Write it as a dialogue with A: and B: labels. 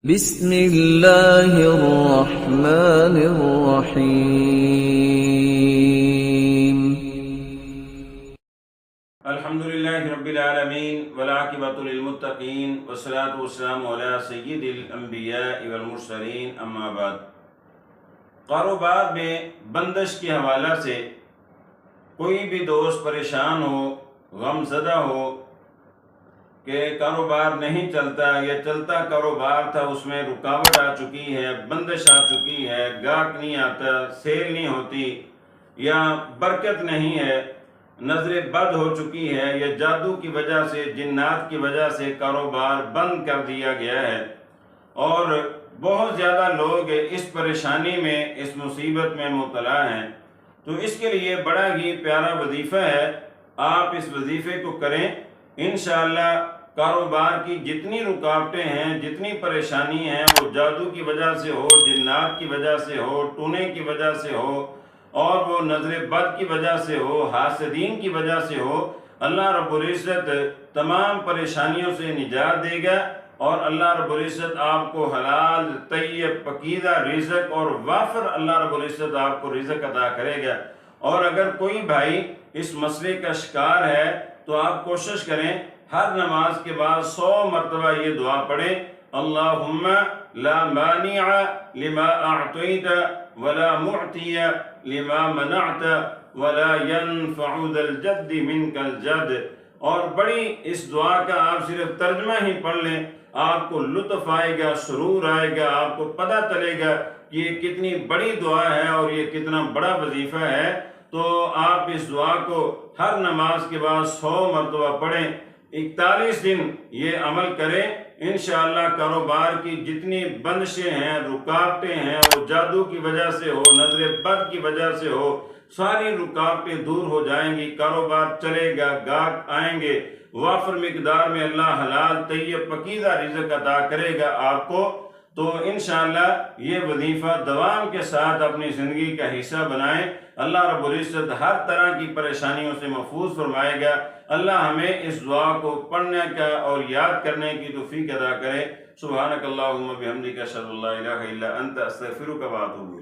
A: بسم اللہ الرحمن الرحیم
B: الحمدللہ رب العالمین والعاقبۃ للمتقین والصلاۃ والسلام علی سید الانبیاء والمرسلین اما بعد۔ کاروبار میں بندش کے حوالہ سے کوئی بھی دوست پریشان ہو، غم زدہ ہو کہ کاروبار نہیں چلتا یا چلتا کاروبار تھا اس میں رکاوٹ آ چکی ہے، بندش آ چکی ہے، گاہک نہیں آتا، سیل نہیں ہوتی یا برکت نہیں ہے، نظر بد ہو چکی ہے یا جادو کی وجہ سے، جنات کی وجہ سے کاروبار بند کر دیا گیا ہے، اور بہت زیادہ لوگ اس پریشانی میں، اس مصیبت میں مبتلا ہیں، تو اس کے لیے بڑا ہی پیارا وظیفہ ہے۔ آپ اس وظیفے کو کریں، انشاءاللہ کاروبار کی جتنی رکاوٹیں ہیں، جتنی پریشانی ہیں، وہ جادو کی وجہ سے ہو، جنات کی وجہ سے ہو، ٹونے کی وجہ سے ہو، اور وہ نظر بد کی وجہ سے ہو، حاسدین کی وجہ سے ہو، اللہ رب العزت تمام پریشانیوں سے نجات دے گا، اور اللہ رب العزت آپ کو حلال، طیب، پاکیزہ رزق اور وافر اللہ رب العزت آپ کو رزق عطا کرے گا۔ اور اگر کوئی بھائی اس مسئلے کا شکار ہے تو آپ کوشش کریں ہر نماز کے بعد 100 مرتبہ یہ دعا پڑھیں، اللہم لا مانع لما اعطیت ولا معطی لما منعت ولا ينفع ذا الجد منک الجد۔ اور بڑی اس دعا کا آپ صرف ترجمہ ہی پڑھ لیں، آپ کو لطف آئے گا، سرور آئے گا، آپ کو پتہ چلے گا کہ یہ کتنی بڑی دعا ہے اور یہ کتنا بڑا وظیفہ ہے۔ تو آپ اس دعا کو ہر نماز کے بعد 100 مرتبہ پڑھیں، 41 دن یہ عمل کریں، انشاءاللہ کاروبار کی جتنی بندشیں ہیں، رکاوٹیں ہیں، وہ جادو کی وجہ سے ہو، نظر بد کی وجہ سے ہو، ساری رکاوٹیں دور ہو جائیں گی، کاروبار چلے گا، گاہک آئیں گے، وافر مقدار میں اللہ حلال، طیب، پاکیزہ رزق عطا کرے گا آپ کو۔ تو انشاءاللہ یہ وظیفہ دوام کے ساتھ اپنی زندگی کا حصہ بنائیں، اللہ رب العزت ہر طرح کی پریشانیوں سے محفوظ فرمائے گا۔ اللہ ہمیں اس دعا کو پڑھنے کا اور یاد کرنے کی توفیق عطا کرے۔ سبحانک اللہم بحمدک اشہد ان لا الہ الا انت استغفرک و اتوب الیک۔